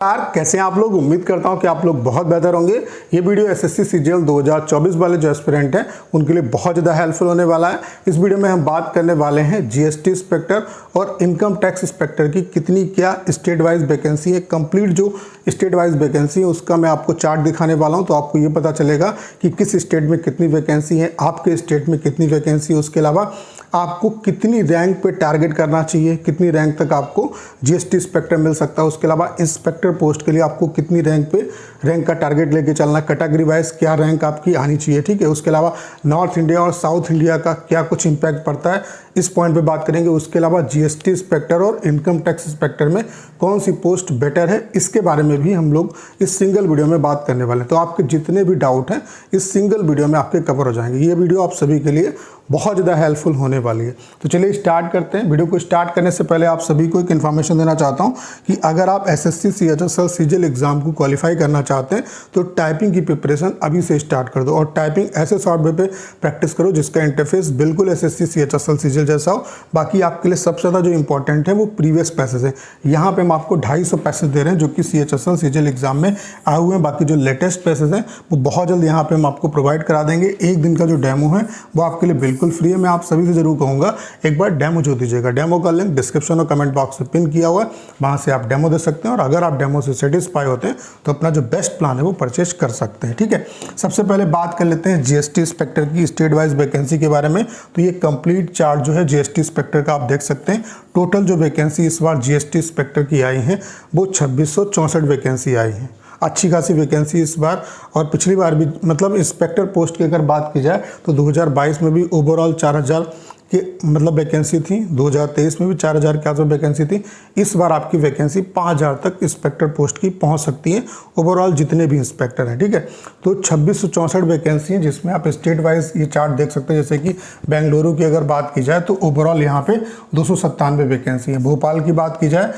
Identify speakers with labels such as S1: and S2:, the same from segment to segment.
S1: यार कैसे हैं आप लोग। उम्मीद करता हूं कि आप लोग बहुत बेहतर होंगे। ये वीडियो एसएससी सीजीएल 2024 वाले जो एस्पिरेंट हैं उनके लिए बहुत ज़्यादा हेल्पफुल होने वाला है। इस वीडियो में हम बात करने वाले हैं जीएसटी इंस्पेक्टर और इनकम टैक्स इंस्पेक्टर की कितनी क्या स्टेट वाइज वैकेंसी है। कंप्लीट जो स्टेट वाइज वैकेंसी है उसका मैं आपको चार्ट दिखाने वाला हूँ, तो आपको ये पता चलेगा कि किस स्टेट में कितनी वैकेंसी है, आपके स्टेट में कितनी वैकेंसी है, उसके अलावा आपको कितनी रैंक पे टारगेट करना चाहिए, कितनी रैंक तक आपको जीएसटी इंस्पेक्टर मिल सकता है, उसके अलावा इंस्पेक्टर पोस्ट के लिए आपको कितनी रैंक पे रैंक का टारगेट लेके चलना, कैटेगरी वाइज क्या रैंक आपकी आनी चाहिए। ठीक है, उसके अलावा नॉर्थ इंडिया और साउथ इंडिया का क्या कुछ इंपैक्ट पड़ता है, इस पॉइंट पे बात करेंगे। उसके अलावा जीएसटी इंस्पेक्टर और इनकम टैक्स इंस्पेक्टर में कौन सी पोस्ट बेटर है, इसके बारे में भी हम लोग इस सिंगल वीडियो में बात करने वाले हैं। तो आपके जितने भी डाउट हैं इस सिंगल वीडियो में आपके कवर हो जाएंगे। ये वीडियो आप सभी के लिए बहुत ज़्यादा हेल्पफुल होने वाली है। तो चलिए स्टार्ट करते हैं। वीडियो को स्टार्ट करने से पहले आप सभी को एक इन्फॉर्मेशन देना चाहता हूं कि अगर आप एसएससी सीएचएसएल सीजीएल एग्जाम को क्वालिफाई करना चाहते हैं तो टाइपिंग की प्रिपरेशन अभी से स्टार्ट कर दो और टाइपिंग ऐसे सॉफ्टवेयर पे प्रैक्टिस करो जिसका इंटरफेस बिल्कुल एसएससी सीएचएसएल सीजीएल जैसा हो। बाकी आपके लिए सबसे ज़्यादा जो इंपॉर्टेंट है वो प्रीवियस पैसेज है। यहाँ पे हम आपको 250 पैसेज दे रहे हैं जो कि सीएचएसएल सीजीएल एग्जाम में आए हुए हैं। बाकी जो लेटेस्ट पैसेज हैं वो बहुत जल्द यहाँ पे हम आपको प्रोवाइड करा देंगे। एक दिन का जो डेमो है वो आपके लिए बिल्कुल फ्री है। मैं आप सभी से जरूर कहूँगा एक बार डेमो जो दीजिएगा। डेमो का लिंक डिस्क्रिप्शन और कमेंट बॉक्स में पिन किया हुआ है, वहाँ से आप डेमो दे सकते हैं और अगर आप डेमो से सेटिस्फाई होते हैं तो अपना जो बेस्ट प्लान है वो परचेज कर सकते हैं। ठीक है, सबसे पहले बात कर लेते हैं जीएसटी इंस्पेक्टर की स्टेट वाइज वैकेंसी के बारे में। तो ये कंप्लीट चार्ट जो है जीएसटी इंस्पेक्टर का आप देख सकते हैं। टोटल जो वैकेंसी इस बार जीएसटी इंस्पेक्टर की आई है वो 2664 वैकेंसी आई है। अच्छी खासी वैकेंसी इस बार, और पिछली बार भी मतलब इंस्पेक्टर पोस्ट की अगर बात की जाए तो 2022 में भी ओवरऑल 4000 की मतलब वैकेंसी थी, 2023 में भी 4000 के आसपास वैकेंसी थी। इस बार आपकी वैकेंसी 5000 तक इंस्पेक्टर पोस्ट की पहुंच सकती है ओवरऑल जितने भी इंस्पेक्टर हैं। ठीक है, तो 2664 वैकेंसी है जिसमें आप स्टेट वाइज ये चार्ट देख सकते हैं। जैसे कि बेंगलुरु की अगर बात की जाए तो ओवरऑल यहाँ पे 297 वैकेंसी है। भोपाल की बात की जाए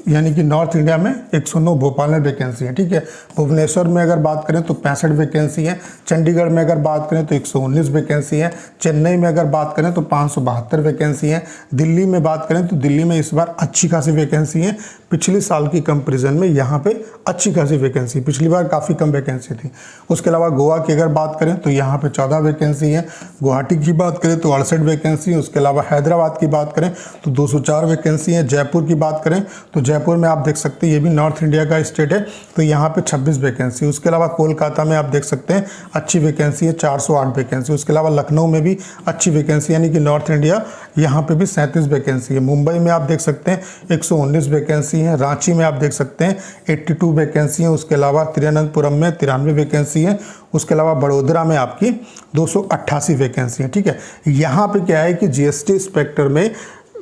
S1: यानी कि नॉर्थ इंडिया में 109 भोपाल में वैकेंसी है। ठीक है, भुवनेश्वर में अगर बात करें तो 65 वैकेंसी है। चंडीगढ़ में अगर बात करें तो 119 वैकेंसी है। चेन्नई में अगर बात करें तो 572 वैकेंसी है। दिल्ली में बात करें तो दिल्ली में इस बार अच्छी खासी वैकेंसी है। पिछले साल की कंपेरिजन में यहाँ पे अच्छी खासी वैकेंसी, पिछली बार काफ़ी कम वैकेंसी थी। उसके अलावा गोवा की अगर बात करें तो यहाँ पे 14 वैकेंसी है। गुवाहाटी की बात करें तो 68 वैकेंसी है। उसके अलावा हैदराबाद की बात करें तो 204 वैकेंसी है। जयपुर की बात करें तो जयपुर में आप देख सकते हैं ये भी नॉर्थ इंडिया का स्टेट है, तो यहाँ पे 26 वैकेंसी। उसके अलावा कोलकाता में आप देख सकते हैं अच्छी वैकेंसी है, 408 वैकेंसी। उसके अलावा लखनऊ में भी अच्छी वैकेंसी यानी कि नॉर्थ इंडिया, यहाँ पे भी 37 वैकेंसी है। मुंबई में आप देख सकते हैं 119 वैकेंसी है। रांची में आप देख सकते हैं 82 वैकेंसी है। उसके अलावा तिरुवनंतपुरम में 93 वैकेंसी है। उसके अलावा बड़ोदरा में आपकी 288 वैकेंसी है। ठीक है, यहाँ पे क्या है कि जीएसटी इंस्पेक्टर में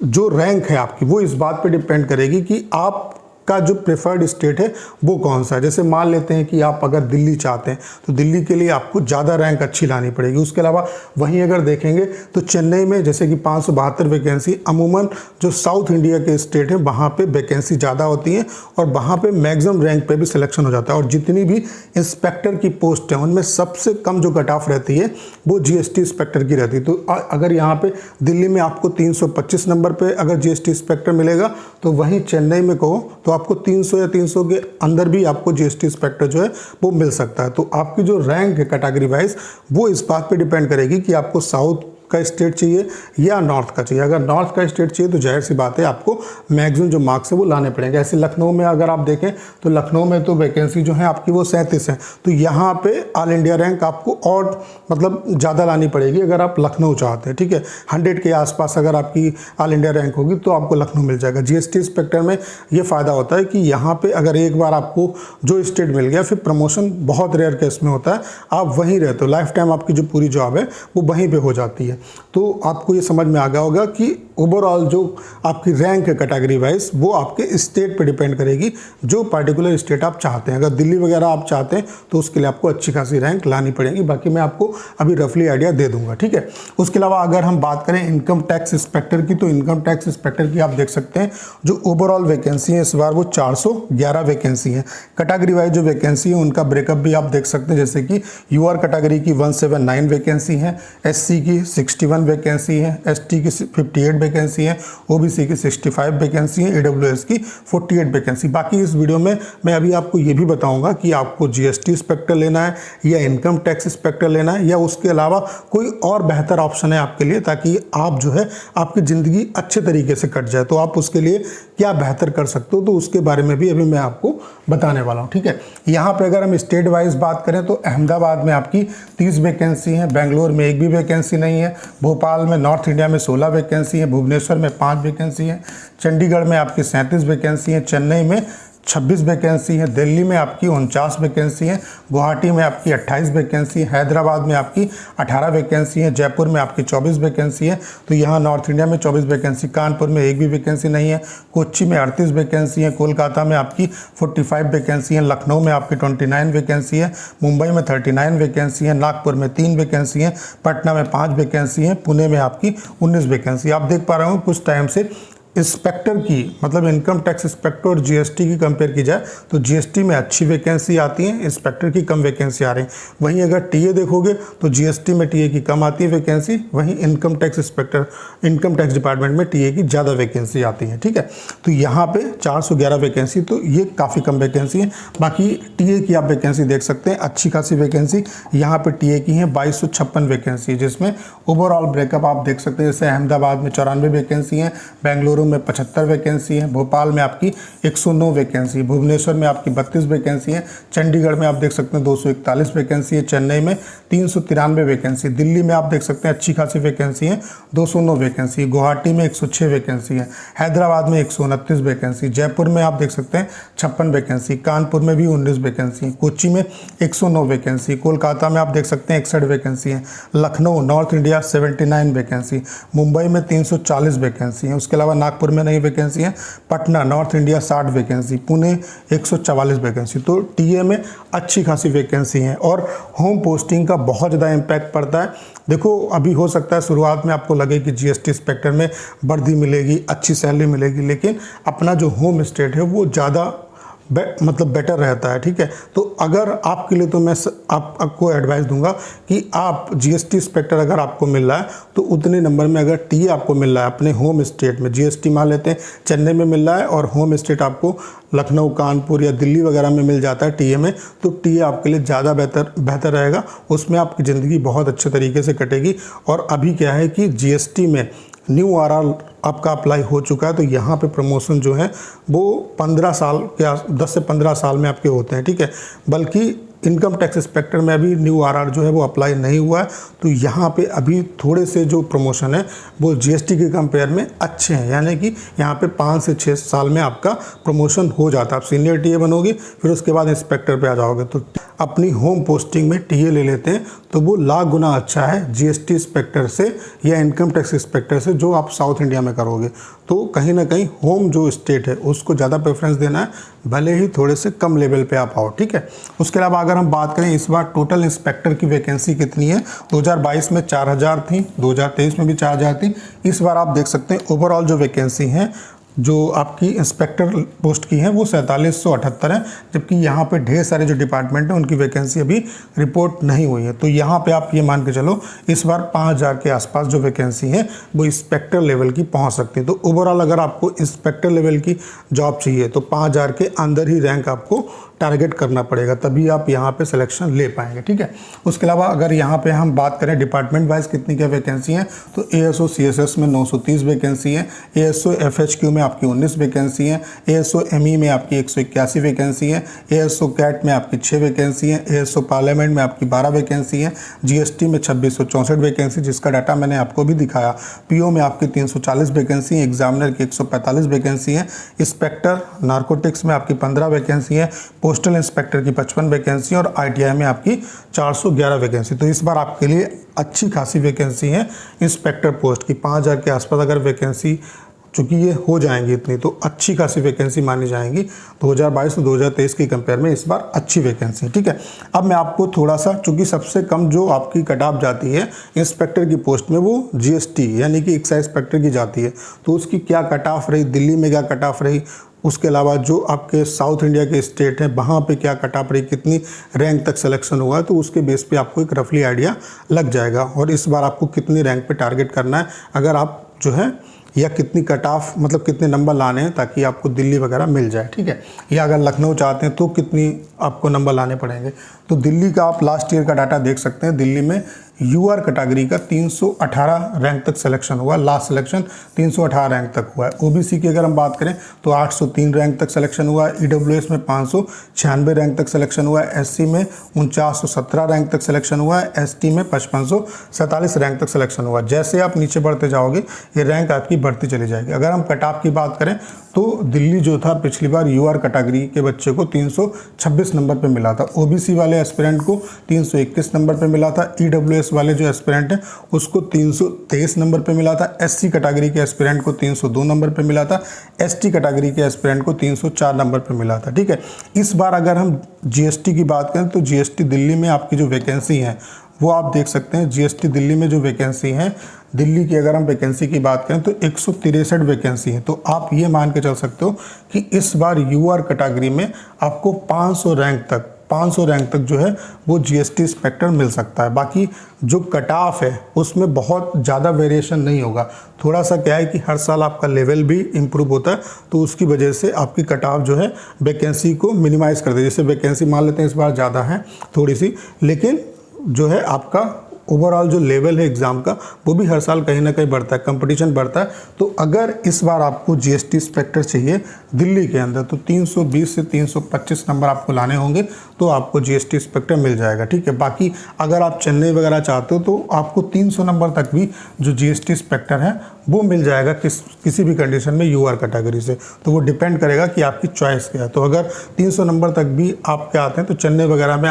S1: जो रैंक है आपकी वो इस बात पे डिपेंड करेगी कि आप का जो प्रेफर्ड स्टेट है वो कौन सा है। जैसे मान लेते हैं कि आप अगर दिल्ली चाहते हैं तो दिल्ली के लिए आपको ज़्यादा रैंक अच्छी लानी पड़ेगी। उसके अलावा वहीं अगर देखेंगे तो चेन्नई में जैसे कि 572 वैकेंसी, अमूमन जो साउथ इंडिया के स्टेट है वहाँ पे वैकेंसी ज़्यादा होती है और वहाँ पे मैक्सिमम रैंक पे भी सिलेक्शन हो जाता है। और जितनी भी इंस्पेक्टर की पोस्ट है उनमें सबसे कम जो कट ऑफ रहती है वो जीएसटी इंस्पेक्टर की रहती है। तो अगर यहाँ पर दिल्ली में आपको 325 नंबर पर अगर जीएसटी इंस्पेक्टर मिलेगा तो वहीं चेन्नई में कहो तो आपको 300 या 300 के अंदर भी आपको जीएसटी इंस्पेक्टर जो है वो मिल सकता है। तो आपकी जो रैंक है कैटेगरी वाइज वो इस बात पे डिपेंड करेगी कि आपको साउथ का स्टेट चाहिए या नॉर्थ का चाहिए। अगर नॉर्थ का स्टेट चाहिए तो जाहिर सी बात है आपको मैक्सिमम जो मार्क्स है वो लाने पड़ेंगे। ऐसे लखनऊ में अगर आप देखें तो लखनऊ में तो वैकेंसी जो है आपकी वो 37 है। तो यहाँ पे ऑल इंडिया रैंक आपको और मतलब ज़्यादा लानी पड़ेगी अगर आप लखनऊ चाहते हैं। ठीक है, 100 के आसपास अगर आपकी ऑल इंडिया रैंक होगी तो आपको लखनऊ मिल जाएगा। जीएसटी इंस्पेक्टर में ये फ़ायदा होता है कि यहाँ पर अगर एक बार आपको जो स्टेट मिल गया फिर प्रमोशन बहुत रेयर केस में होता है, आप वहीं रहते हो, लाइफ टाइम आपकी जो पूरी जॉब है वो वहीं पर हो जाती है। तो आपको ये समझ में आ गया होगा कि ओवरऑल जो आपकी रैंक है कैटेगरी वाइज वो आपके स्टेट पे डिपेंड करेगी, जो पर्टिकुलर स्टेट आप चाहते हैं। अगर दिल्ली वगैरह आप चाहते हैं तो उसके लिए आपको अच्छी खासी रैंक लानी पड़ेगी। बाकी मैं आपको अभी रफली आइडिया दे दूंगा। ठीक है, उसके अलावा अगर हम बात करें इनकम टैक्स इंस्पेक्टर की तो इनकम टैक्स इंस्पेक्टर की आप देख सकते हैं जो ओवरऑल वैकेंसी है इस बार वो 411 वैकेंसी है। कैटेगरी वाइज जो वैकेंसी है उनका ब्रेकअप भी आप देख सकते हैं। जैसे कि यूआर कैटेगरी की 179 वैकेंसी है, एससी की 61 वैकेंसी है, एसटी की 58 वैकेंसी है, ओबीसी की 65 वैकेंसी है, ईडब्ल्यूएस की 48 वैकेंसी। बाकी इस वीडियो में मैं अभी आपको ये भी बताऊंगा कि आपको जीएसटी इंस्पेक्टर लेना है या इनकम टैक्स इंस्पेक्टर लेना है या उसके अलावा कोई और बेहतर ऑप्शन है आपके लिए, ताकि आप जो है आपकी ज़िंदगी अच्छे तरीके से कट जाए। तो आप उसके लिए क्या बेहतर कर सकते हो, तो उसके बारे में भी अभी मैं आपको बताने वाला हूँ। ठीक है, यहाँ पे अगर हम स्टेट वाइज बात करें तो अहमदाबाद में आपकी 30 वैकेंसी है, बेंगलोर में एक भी वैकेंसी नहीं है, भोपाल में, नॉर्थ इंडिया में 16 वैकेंसी है, भुवनेश्वर में 5 वैकेंसी है, चंडीगढ़ में आपकी 37 वैकेंसी है, चेन्नई में 26 वैकेंसी है, दिल्ली में आपकी 49 वैकेंसी है, गुवाहाटी में आपकी 28 वैकेंसी है, हैदराबाद में आपकी 18 वैकेंसी है, जयपुर में आपकी 24 वैकेंसी है। तो यहाँ नॉर्थ इंडिया में 24 वैकेंसी, कानपुर में एक भी वैकेंसी नहीं है, कोच्चि में 38 वैकेंसी है, कोलकाता में आपकी 45 वैकेंसी है, लखनऊ में आपकी 29 वैकेंसी है, मुंबई में 39 वैकेंसी है, नागपुर में 3 वैकेंसी है, पटना में 5 वैकेंसी है, पुणे में आपकी 19 वैकेंसी। आप देख पा रहे हो कुछ टाइम से इंस्पेक्टर की, मतलब इनकम टैक्स इंस्पेक्टर और जीएसटी की कंपेयर की जाए तो जीएसटी में अच्छी वैकेंसी आती है, इंस्पेक्टर की कम वैकेंसी आ रही है। वहीं अगर टीए देखोगे तो जीएसटी में टीए की कम आती है वैकेंसी, वहीं income tax inspector, income tax department में टीए की ज़्यादा वैकेंसी आती है। ठीक है, तो यहाँ पे 411 वैकेंसी, तो ये काफ़ी कम वैकेंसी है। बाकी टीए की आप वैकेंसी देख सकते हैं, अच्छी खासी वैकेंसी यहाँ पे टीए की है, 2256 वैकेंसी, जिसमें ओवरऑल ब्रेकअप आप देख सकते हैं। जैसे अहमदाबाद में 94 वैकेंसी है, बेंगलुरु में 75 वैकेंसी है, भोपाल में आपकी 109 वैकेंसी, भुवनेश्वर में आपकी 32 वैकेंसी है, चंडीगढ़ में आप देख सकते हैं 241 वैकेंसी है, चेन्नई में 393 वैकेंसी, दिल्ली में आप देख सकते हैं अच्छी खासी वैकेंसी है, 209 वैकेंसी, गुवाहाटी में 106 वैकेंसी है, हैदराबाद में 129 वैकेंसी, जयपुर में आप देख सकते हैं 56 वैकेंसी, कानपुर में भी 19 वैकेंसी, कोच्चि में 109 वैकेंसी, कोलकाता में आप देख सकते हैं 61 वैकेंसी है, Lucknow north India 79 vacancy, Mumbai में 340 वैकेंसी है, उसके अलावा नागपुर में नई वैकेंसी है, Patna north India 60 vacancy, Pune 144 vacancy. तो टीए में अच्छी खासी वैकेंसी है और होम पोस्टिंग का बहुत ज़्यादा इम्पैक्ट पड़ता है। देखो, अभी हो सकता है शुरुआत में आपको लगे कि जीएसटी इंस्पेक्टर में वर्दी मिलेगी, अच्छी सैलरी मिलेगी, लेकिन अपना जो होम स्टेट है वो ज़्यादा मतलब बेटर रहता है। ठीक है, तो अगर आपके लिए तो मैं आपको एडवाइस दूंगा कि आप जीएसटी इंस्पेक्टर अगर आपको मिल रहा है तो उतने नंबर में अगर टीए आपको मिल रहा है अपने होम स्टेट में, जीएसटी मान लेते हैं चेन्नई में मिल रहा है और होम स्टेट आपको लखनऊ, कानपुर या दिल्ली वगैरह में मिल जाता है टीए में, तो टीए आपके लिए ज़्यादा बेहतर रहेगा। उसमें आपकी ज़िंदगी बहुत अच्छे तरीके से कटेगी। और अभी क्या है कि जीएसटी में न्यू आरआर आपका अप्लाई हो चुका है, तो यहाँ पे प्रमोशन जो है वो 15 साल के 10 से 15 साल में आपके होते हैं। ठीक है, बल्कि इनकम टैक्स इंस्पेक्टर में अभी न्यू आरआर जो है वो अप्लाई नहीं हुआ है, तो यहाँ पे अभी थोड़े से जो प्रमोशन है वो जीएसटी के कंपेयर में अच्छे हैं, यानी कि यहाँ पे 5 से 6 साल में आपका प्रमोशन हो जाता है। आप सीनियर टीए बनोगे, फिर उसके बाद इंस्पेक्टर पे आ जाओगे। तो अपनी होम पोस्टिंग में टीए ले लेते हैं तो वो लाख गुना अच्छा है जीएसटी इंस्पेक्टर से या इनकम टैक्स इंस्पेक्टर से जो आप साउथ इंडिया में करोगे। तो कहीं ना कहीं होम जो स्टेट है उसको ज़्यादा प्रेफरेंस देना है, भले ही थोड़े से कम लेवल पे आप आओ। ठीक है, उसके अलावा अगर हम बात करें इस बार टोटल इंस्पेक्टर की वैकेंसी कितनी है, 2022 में 4000 थी, 2023 में भी 4000 थी। इस बार आप देख सकते हैं ओवरऑल जो वैकेंसी है जो आपकी इंस्पेक्टर पोस्ट की है वो 4778 है, जबकि यहाँ पे ढेर सारे जो डिपार्टमेंट हैं उनकी वैकेंसी अभी रिपोर्ट नहीं हुई है। तो यहाँ पे आप ये मान के चलो इस बार 5000 के आसपास जो वैकेंसी है वो इंस्पेक्टर लेवल की पहुँच सकती है। तो ओवरऑल अगर आपको इंस्पेक्टर लेवल की जॉब चाहिए तो 5000 के अंदर ही रैंक आपको टारगेट करना पड़ेगा, तभी आप यहाँ पे सिलेक्शन ले पाएंगे। ठीक है, उसके अलावा अगर यहाँ पे हम बात करें डिपार्टमेंट वाइज कितनी क्या वैकेंसी है, तो एएसओ सीएसएस में 930 वैकेंसी है, एएसओ एफएचक्यू में आपकी 19 वैकेंसी है, एएसओ एमई में आपकी 181 वैकेंसी है, एएसओ कैट में आपकी 6 वैकेंसी है, एएसओ पार्लियामेंट में आपकी 12 वैकेंसी है, जीएसटी में 2664 वैकेंसी जिसका डाटा मैंने आपको भी दिखाया, पीओ में आपकी 340 वैकेंसी है, एग्जामिनर की 145 वैकेंसी है, इंस्पेक्टर नारकोटिक्स में आपकी 15 वैकेंसी है, पोस्टल इंस्पेक्टर की 55 वैकेंसी और आईटीआई में आपकी 411 वैकेंसी। तो इस बार आपके लिए अच्छी खासी वैकेंसी है इंस्पेक्टर पोस्ट की, 5000 के आसपास अगर वैकेंसी चूँकि ये हो जाएंगी इतनी तो अच्छी खासी वैकेंसी मानी जाएंगी। 2022 और 2023 की कंपेयर में इस बार अच्छी वैकेंसी। ठीक है, अब मैं आपको थोड़ा सा, चूँकि सबसे कम जो आपकी कट ऑफ जाती है इंस्पेक्टर की पोस्ट में वो जीएसटी यानी कि एक्साइज इंस्पेक्टर की जाती है, तो उसकी क्या कट ऑफ रही, दिल्ली में क्या कट ऑफ रही उसके अलावा जो आपके साउथ इंडिया के स्टेट हैं वहाँ पे क्या कट ऑफ रही, कितनी रैंक तक सिलेक्शन हुआ है, तो उसके बेस पे आपको एक रफली आइडिया लग जाएगा। और इस बार आपको कितनी रैंक पे टारगेट करना है अगर आप जो है, या कितनी कट ऑफ मतलब कितने नंबर लाने हैं ताकि आपको दिल्ली वगैरह मिल जाए, ठीक है। या अगर लखनऊ चाहते हैं तो कितनी आपको नंबर लाने पड़ेंगे। तो दिल्ली का आप लास्ट ईयर का डाटा देख सकते हैं। दिल्ली में यूआर कैटेगरी का 318 रैंक तक सिलेक्शन हुआ, लास्ट सिलेक्शन 318 रैंक तक हुआ है। ओबीसी की अगर हम बात करें तो 803 रैंक तक सिलेक्शन हुआ है। ईडब्ल्यूएस में 596 रैंक तक सिलेक्शन हुआ है। एससी में 4917 रैंक तक सिलेक्शन हुआ है। एसटी में 5547 रैंक तक सिलेक्शन हुआ है। जैसे आप नीचे बढ़ते जाओगे ये रैंक आपकी बढ़ती चली जाएगी। अगर हम कट ऑफ की बात करें तो दिल्ली जो था पिछली बार यूआर कैटेगरी के बच्चे को 326 नंबर पे मिला था। ओबीसी वाले एस्पिरेंट को 321 नंबर पे मिला था। ईडब्ल्यूएस वाले जो एस्पिरेंट हैं उसको 323 नंबर पे मिला था। एससी कैटेगरी के एस्पिरेंट को 302 नंबर पे मिला था। एसटी कैटेगरी के एस्पिरेंट को 304 नंबर पे मिला था, ठीक है। इस बार अगर हम जीएसटी की बात करें तो जीएसटी दिल्ली में आपकी जो वैकेंसी है वो आप देख सकते हैं। जीएसटी दिल्ली में जो वैकेंसी है, दिल्ली की अगर हम वैकेंसी की बात करें तो 163 वैकेंसी है। तो आप ये मान के चल सकते हो कि इस बार यूआर कैटेगरी में आपको 500 रैंक तक जो है वो जीएसटी इंस्पेक्टर मिल सकता है। बाकी जो कट ऑफ है उसमें बहुत ज़्यादा वेरिएशन नहीं होगा। थोड़ा सा क्या है कि हर साल आपका लेवल भी इम्प्रूव होता है, तो उसकी वजह से आपकी कट ऑफ जो है वैकेंसी को मिनिमाइज़ कर दे। जैसे वैकेंसी मान लेते हैं इस बार ज़्यादा है थोड़ी सी, लेकिन जो है आपका ओवरऑल जो लेवल है एग्ज़ाम का वो भी हर साल कहीं ना कहीं बढ़ता है, कंपटीशन बढ़ता है। तो अगर इस बार आपको जीएसटी इंस्पेक्टर चाहिए दिल्ली के अंदर तो 320 से 325 नंबर आपको लाने होंगे तो आपको जीएसटी इंस्पेक्टर मिल जाएगा, ठीक है। बाकी अगर आप चेन्नई वगैरह चाहते हो तो आपको 300 नंबर तक भी जो जीएसटी इंस्पेक्टर है वो मिल जाएगा किसी भी कंडीशन में यूआर कैटेगरी से। तो वो डिपेंड करेगा कि आपकी चॉइस क्या है। तो अगर 300 नंबर तक भी आपके आते हैं तो चेन्नई वगैरह में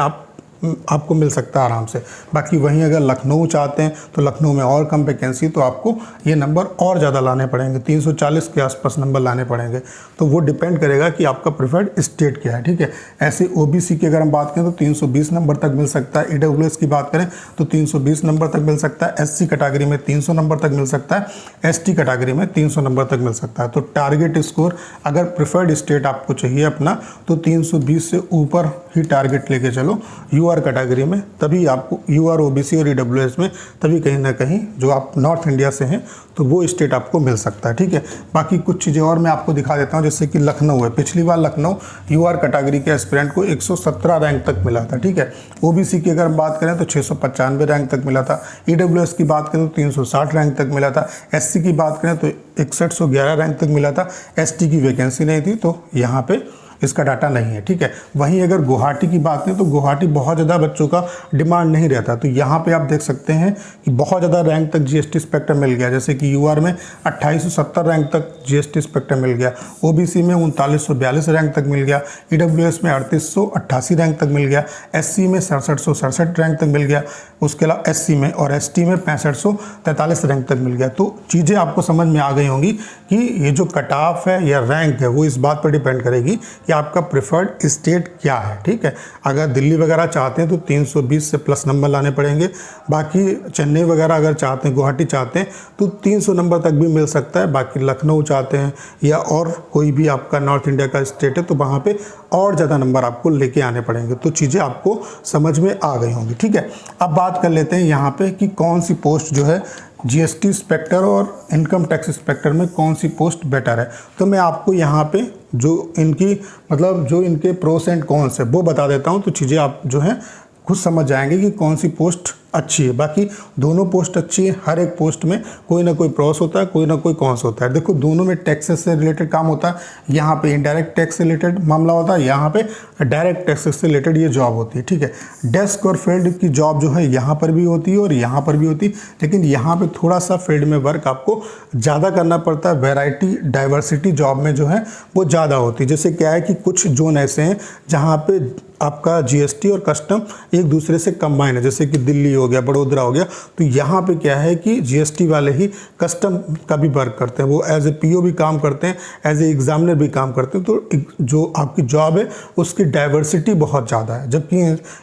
S1: आपको मिल सकता है आराम से। बाकी वहीं अगर लखनऊ चाहते हैं तो लखनऊ में और कम वैकेंसी, तो आपको ये नंबर और ज़्यादा लाने पड़ेंगे, 340 के आसपास नंबर लाने पड़ेंगे। तो वो डिपेंड करेगा कि आपका प्रेफर्ड स्टेट क्या है, ठीक है। ऐसे ओबीसी की अगर हम बात करें तो 320 नंबर तक मिल सकता है। ईडब्ल्यूएस की बात करें तो 320 नंबर तक मिल सकता है। एससी कैटेगरी में 300 नंबर तक मिल सकता है। एसटी कैटेगरी में 300 नंबर तक मिल सकता है। तो टारगेट स्कोर अगर प्रेफर्ड स्टेट आपको चाहिए अपना तो 320 से ऊपर ही टारगेट लेके चलो यूआर कैटेगरी में, तभी आपको यूआर, ओबीसी और ईडब्ल्यूएस में तभी कहीं ना कहीं जो आप नॉर्थ इंडिया से हैं तो वो स्टेट आपको मिल सकता है, ठीक है। बाकी कुछ चीज़ें और मैं आपको दिखा देता हूँ, जैसे कि लखनऊ है। पिछली बार लखनऊ यूआर कैटेगरी के एस्पिरेंट को 117 रैंक तक मिला था, ठीक है। ओबीसी की अगर बात करें तो 695 रैंक तक मिला था। ईडब्ल्यूएस की बात करें तो 360 रैंक तक मिला था। एससी की बात करें तो 6111 रैंक तक मिला था। एसटी की वैकेंसी नहीं थी तो यहाँ पे इसका डाटा नहीं है, ठीक है। वहीं अगर गुवाहाटी की बात करें तो गुवाहाटी बहुत ज़्यादा बच्चों का डिमांड नहीं रहता, तो यहाँ पे आप देख सकते हैं कि बहुत ज़्यादा रैंक तक जीएसटी इंस्पेक्टर मिल गया। जैसे कि यूआर में 2870 रैंक तक जीएसटी इंस्पेक्टर मिल गया। ओबीसी में 3942 रैंक तक मिल गया। ईडब्ल्यूएस में 3888 रैंक तक मिल गया। एससी में 6767 रैंक तक मिल गया। उसके अलावा एससी में और एसटी में 6543 रैंक तक मिल गया। तो चीज़ें आपको समझ में आ गई होंगी कि ये जो कट ऑफ है या रैंक है वो इस बात पर डिपेंड करेगी कि आपका प्रेफर्ड स्टेट क्या है, ठीक है। अगर दिल्ली वगैरह चाहते हैं तो 320 से प्लस नंबर लाने पड़ेंगे। बाकी चेन्नई वगैरह अगर चाहते हैं, गुवाहाटी चाहते हैं तो 300 नंबर तक भी मिल सकता है। बाकी लखनऊ चाहते हैं या और कोई भी आपका नॉर्थ इंडिया का स्टेट है तो वहाँ पे और ज़्यादा नंबर आपको लेके आने पड़ेंगे। तो चीज़ें आपको समझ में आ गई होंगी, ठीक है। अब बात कर लेते हैं यहाँ पे कि कौन सी पोस्ट जो है जीएसटी इंस्पेक्टर और इनकम टैक्स इंस्पेक्टर में कौन सी पोस्ट बेटर है। तो मैं आपको यहाँ पे जो इनकी मतलब जो इनके प्रोस एंड कॉन्स है वो बता देता हूँ, तो चीज़ें आप जो हैं खुद समझ जाएंगे कि कौन सी पोस्ट अच्छी है। बाकी दोनों पोस्ट अच्छी है। हर एक पोस्ट में कोई ना कोई प्रोस होता है, कोई ना कोई कॉन्स होता है। देखो दोनों में टैक्सेस से रिलेटेड काम होता है। यहाँ पे इनडायरेक्ट टैक्स से रिलेटेड मामला होता है, यहाँ पे डायरेक्ट टैक्सेस से रिलेटेड ये जॉब होती है, ठीक है। डेस्क और फील्ड की जॉब जो है यहाँ पर भी होती है और यहाँ पर भी होती है, लेकिन यहाँ पे थोड़ा सा फील्ड में वर्क आपको ज़्यादा करना पड़ता है। वैरायटी डाइवर्सिटी जॉब में जो है वो ज़्यादा होती है। जैसे क्या है कि कुछ जोन ऐसे हैं जहाँ पे आपका जीएसटी और कस्टम एक दूसरे से कंबाइन है, जैसे कि दिल्ली हो गया, बड़ोदरा हो गया, तो यहाँ पे क्या है कि जीएसटी वाले ही कस्टम का भी वर्क करते हैं, वो एज ए पीओ भी काम करते हैं, एज ए एग्जामिनर भी काम करते हैं। तो जो आपकी जॉब है उसकी डाइवर्सिटी बहुत ज़्यादा है, जबकि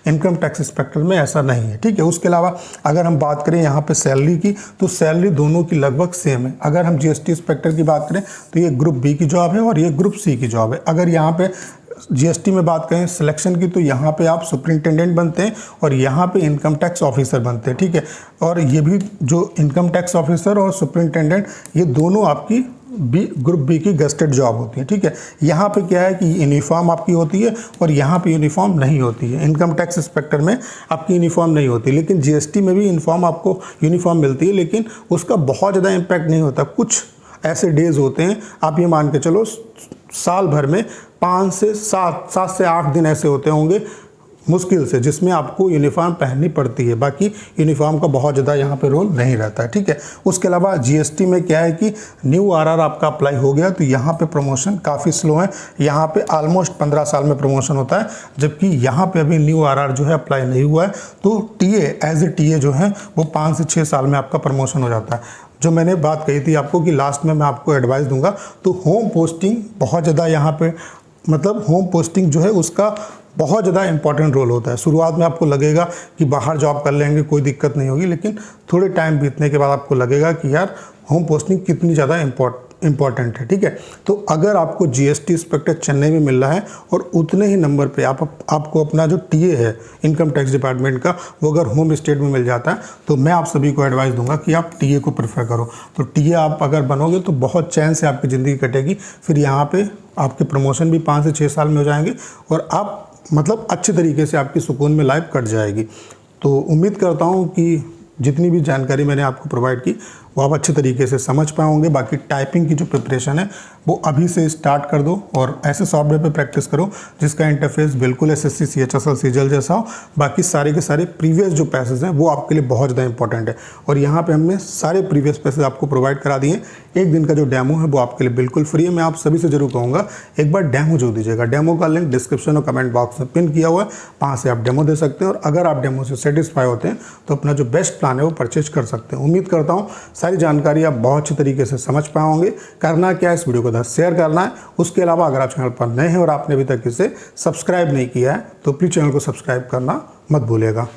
S1: इनकम टैक्स इंस्पेक्टर में ऐसा नहीं है, ठीक है। उसके अलावा अगर हम बात करें यहाँ पे सैलरी की, तो सैलरी दोनों की लगभग सेम है। अगर हम जीएसटी इंस्पेक्टर की बात करें तो ये ग्रुप बी की जॉब है और ये ग्रुप सी की जॉब है। अगर यहाँ पे जीएसटी में बात करें सिलेक्शन की, तो यहाँ पे आप सुपरिंटेंडेंट बनते हैं और यहाँ पे इनकम टैक्स ऑफिसर बनते हैं, ठीक है। और ये भी जो इनकम टैक्स ऑफिसर और सुपरिंटेंडेंट, ये दोनों आपकी ग्रुप बी की गेस्टेड जॉब होती है, ठीक है। यहाँ पे क्या है कि यूनिफॉर्म आपकी होती है और यहाँ पे यूनिफॉर्म नहीं होती है। इनकम टैक्स इंस्पेक्टर में आपकी यूनिफॉर्म नहीं होती, लेकिन जीएसटी में भी यूनिफॉर्म मिलती है, लेकिन उसका बहुत ज़्यादा इम्पैक्ट नहीं होता। कुछ ऐसे डेज होते हैं, आप ये मान के चलो साल भर में 5 से 7 से 8 दिन ऐसे होते होंगे मुश्किल से, जिसमें आपको यूनिफॉर्म पहननी पड़ती है। बाकी यूनिफॉर्म का बहुत ज़्यादा यहाँ पे रोल नहीं रहता है, ठीक है। उसके अलावा जीएसटी में क्या है कि न्यू आरआर आपका अप्लाई हो गया तो यहाँ पे प्रमोशन काफ़ी स्लो है। यहाँ पे ऑलमोस्ट 15 साल में प्रमोशन होता है, जबकि यहाँ पे अभी न्यू आरआर जो है अप्लाई नहीं हुआ है। तो टीए एज ए टीए जो है वो 5 से 6 साल में आपका प्रमोशन हो जाता है। जो मैंने बात कही थी आपको कि लास्ट में मैं आपको एडवाइस दूंगा, तो होम पोस्टिंग बहुत ज़्यादा यहाँ पे, मतलब होम पोस्टिंग जो है उसका बहुत ज़्यादा इंपॉर्टेंट रोल होता है। शुरुआत में आपको लगेगा कि बाहर जॉब कर लेंगे कोई दिक्कत नहीं होगी, लेकिन थोड़े टाइम बीतने के बाद आपको लगेगा कि यार होम पोस्टिंग कितनी ज़्यादा इंपॉर्टेंट है, ठीक है। तो अगर आपको जीएसटी इंस्पेक्टर चेन्नई में मिल रहा है और उतने ही नंबर पे आपको अपना जो टीए है इनकम टैक्स डिपार्टमेंट का, वो अगर होम स्टेट में मिल जाता है, तो मैं आप सभी को एडवाइस दूंगा कि आप टीए को प्रेफर करो। तो टीए आप अगर बनोगे तो बहुत चैन से आपकी ज़िंदगी कटेगी। फिर यहाँ पे आपके प्रमोशन भी 5 से 6 साल में हो जाएंगे और आप मतलब अच्छे तरीके से आपकी सुकून में लाइफ कट जाएगी। तो उम्मीद करता हूँ कि जितनी भी जानकारी मैंने आपको प्रोवाइड की वो आप अच्छे तरीके से समझ पाए होंगे। बाकी टाइपिंग की जो प्रिपरेशन है वो अभी से स्टार्ट कर दो और ऐसे सॉफ्टवेयर पे प्रैक्टिस करो जिसका इंटरफेस बिल्कुल एसएससी सीएचएसएल सीजीएल जैसा हो। बाकी सारे के सारे प्रीवियस जो पैसेज हैं वो आपके लिए बहुत ज़्यादा इंपॉर्टेंट है और यहाँ पे हमने सारे प्रीवियस पैसेज आपको प्रोवाइड करा दिए। एक दिन का जो डेमो है वो आपके लिए बिल्कुल फ्री है। मैं आप सभी से जरूर कहूँगा एक बार डेमो जो दीजिएगा। डेमो का लिंक डिस्क्रिप्शन और कमेंट बॉक्स में पिन किया हुआ है, वहाँ से आप डेमो दे सकते हैं और अगर आप डेमो से सेटिस्फाई होते हैं तो अपना जो बेस्ट प्लान है वो परचेज कर सकते हैं। उम्मीद करता हूँ सारी जानकारी आप बहुत अच्छे तरीके से समझ पाए होंगे। करना क्या है, इस वीडियो को शेयर करना है। उसके अलावा अगर आप चैनल पर नए हैं और आपने अभी तक इसे सब्सक्राइब नहीं किया है तो प्लीज़ चैनल को सब्सक्राइब करना मत भूलिएगा।